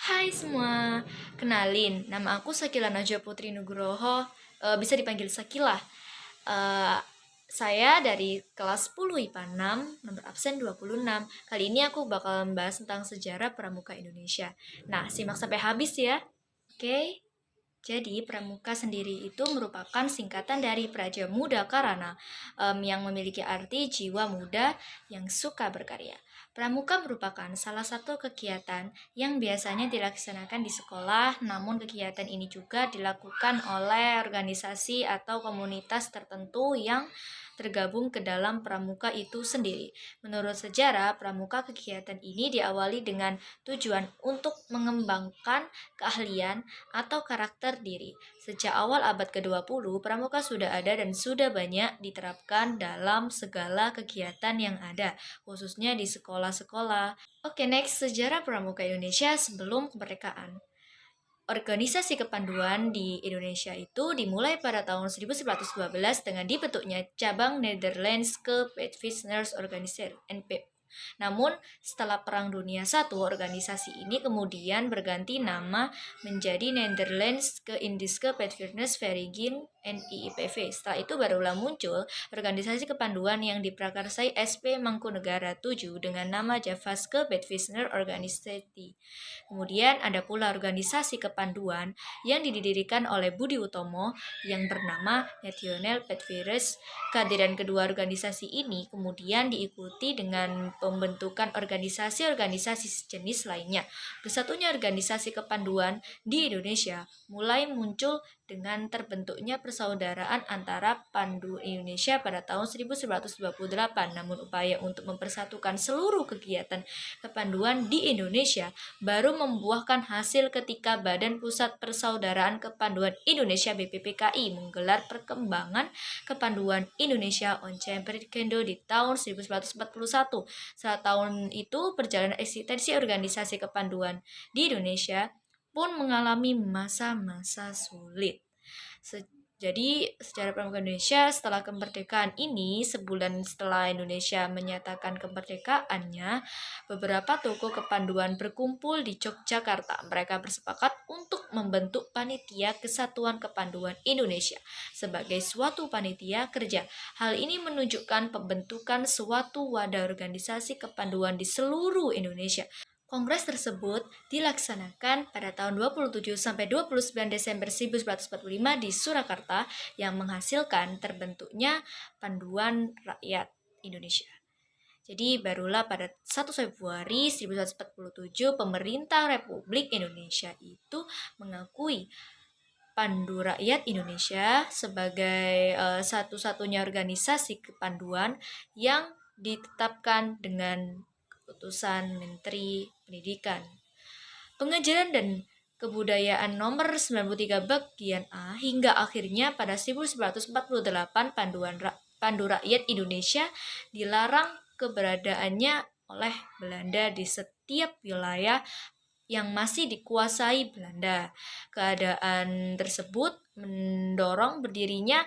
Hai semua, kenalin, nama aku Sakila Najwa Putri Nugroho, bisa dipanggil Sakila. Eh, saya dari kelas 10 IPA 6, nomor absen 26. Kali ini aku bakal membahas tentang sejarah Pramuka Indonesia. Nah, simak sampai habis ya. Oke? Jadi, Pramuka sendiri itu merupakan singkatan dari Praja Muda Karana, yang memiliki arti jiwa muda yang suka berkarya. Pramuka merupakan salah satu kegiatan yang biasanya dilaksanakan di sekolah, namun kegiatan ini juga dilakukan oleh organisasi atau komunitas tertentu yang tergabung ke dalam pramuka itu sendiri. Menurut sejarah, pramuka kegiatan ini diawali dengan tujuan untuk mengembangkan keahlian atau karakter diri. Sejak awal abad ke-20, pramuka sudah ada dan sudah banyak diterapkan dalam segala kegiatan yang ada, khususnya di sekolah-sekolah. Oke, next, sejarah pramuka Indonesia sebelum kemerdekaan. Organisasi kepanduan di Indonesia itu dimulai pada tahun 1912 dengan dibentuknya cabang Netherlands ke Pathfinders Organisatie (NPO). Namun, setelah Perang Dunia I, organisasi ini kemudian berganti nama menjadi Netherlands ke Indiske Pathfinders Vereniging NIIPV. Setelah itu barulah muncul organisasi kepanduan yang diprakarsai SP Mangkunegara 7 dengan nama Javaske Pathfinder Organisatie. Kemudian ada pula organisasi kepanduan yang didirikan oleh Budi Utomo yang bernama National Pathfinders. Kehadiran kedua organisasi ini kemudian diikuti dengan pembentukan organisasi-organisasi sejenis lainnya. Bersatunya organisasi kepanduan di Indonesia mulai muncul dengan terbentuknya persaudaraan antara Pandu Indonesia pada tahun 1928. Namun upaya untuk mempersatukan seluruh kegiatan kepanduan di Indonesia baru membuahkan hasil ketika Badan Pusat Persaudaraan Kepanduan Indonesia BPPKI menggelar perkembangan kepanduan Indonesia Oncem Perkendo di tahun 1941. Saat tahun itu perjalanan eksistensi organisasi kepanduan di Indonesia pun mengalami masa-masa sulit. Jadi, sejarah pramuka Indonesia setelah kemerdekaan ini, sebulan setelah Indonesia menyatakan kemerdekaannya, beberapa tokoh kepanduan berkumpul di Yogyakarta. Mereka bersepakat untuk membentuk Panitia Kesatuan Kepanduan Indonesia sebagai suatu panitia kerja. Hal ini menunjukkan pembentukan suatu wadah organisasi kepanduan di seluruh Indonesia. Kongres tersebut dilaksanakan pada tahun 27 sampai 29 Desember 1945 di Surakarta yang menghasilkan terbentuknya Panduan Rakyat Indonesia. Jadi barulah pada 1 Februari 1947 pemerintah Republik Indonesia itu mengakui Pandu Rakyat Indonesia sebagai satu-satunya organisasi kepanduan yang ditetapkan dengan keputusan Menteri Pendidikan, Pengajaran dan Kebudayaan nomor 93 bagian A hingga akhirnya pada 1948 Pandu Rakyat Indonesia dilarang keberadaannya oleh Belanda di setiap wilayah yang masih dikuasai Belanda. Keadaan tersebut mendorong berdirinya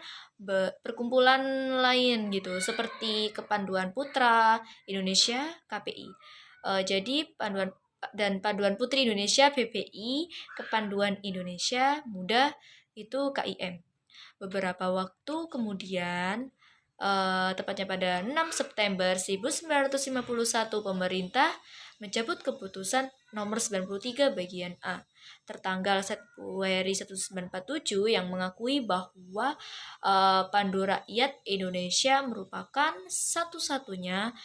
perkumpulan lain gitu seperti Kepanduan Putra Indonesia KPI. Jadi Panduan Putri Indonesia PPI, Kepanduan Indonesia Muda itu KIM. Beberapa waktu kemudian, tepatnya pada 6 September 1951, pemerintah mencabut keputusan nomor 93 bagian A tertanggal Februari 1947 yang mengakui bahwa Pandu Rakyat Indonesia merupakan satu-satunya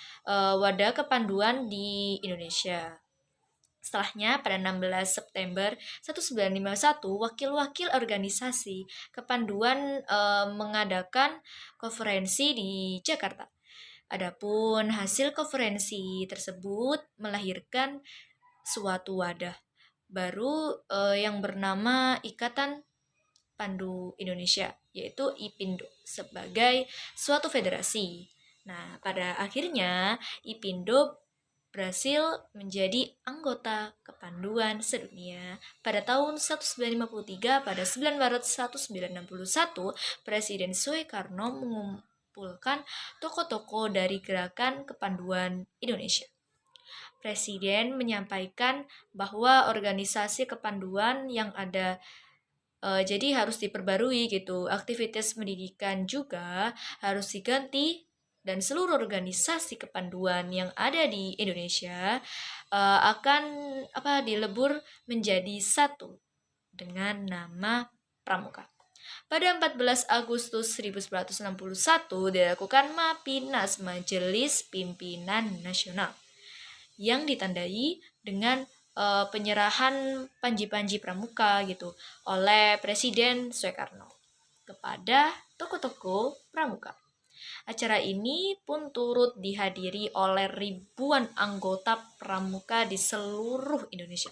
wadah kepanduan di Indonesia. Setelahnya, pada 16 September 1951, wakil-wakil organisasi kepanduan mengadakan konferensi di Jakarta. Adapun hasil konferensi tersebut melahirkan suatu wadah baru yang bernama Ikatan Pandu Indonesia, yaitu IPINDO, sebagai suatu federasi. Nah, pada akhirnya IPINDO berhasil menjadi anggota kepanduan sedunia. Pada tahun 1953, pada 9 Maret 1961, Presiden Soekarno mengumpulkan tokoh-tokoh dari gerakan kepanduan Indonesia. Presiden menyampaikan bahwa organisasi kepanduan yang ada jadi harus diperbarui gitu. Aktivitas pendidikan juga harus diganti dan seluruh organisasi kepanduan yang ada di Indonesia akan dilebur menjadi satu dengan nama Pramuka. Pada 14 Agustus 1961 dilakukan Mapinas Majelis Pimpinan Nasional yang ditandai dengan penyerahan panji-panji pramuka gitu oleh Presiden Soekarno kepada tokoh-tokoh pramuka. Acara ini pun turut dihadiri oleh ribuan anggota pramuka di seluruh Indonesia.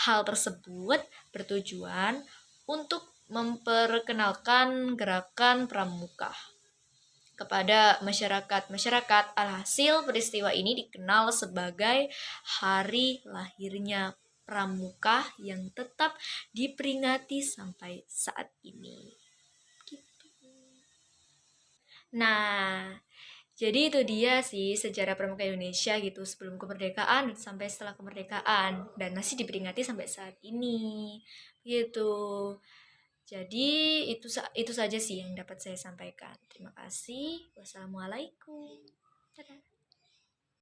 Hal tersebut bertujuan untuk memperkenalkan gerakan pramuka kepada masyarakat. Alhasil peristiwa ini dikenal sebagai hari lahirnya pramuka yang tetap diperingati sampai saat ini. Gitu. Nah, jadi itu dia sih sejarah pramuka Indonesia gitu sebelum kemerdekaan sampai setelah kemerdekaan dan masih diperingati sampai saat ini. Gitu. Jadi itu saja sih yang dapat saya sampaikan. Terima kasih. Wassalamualaikum. Dadah.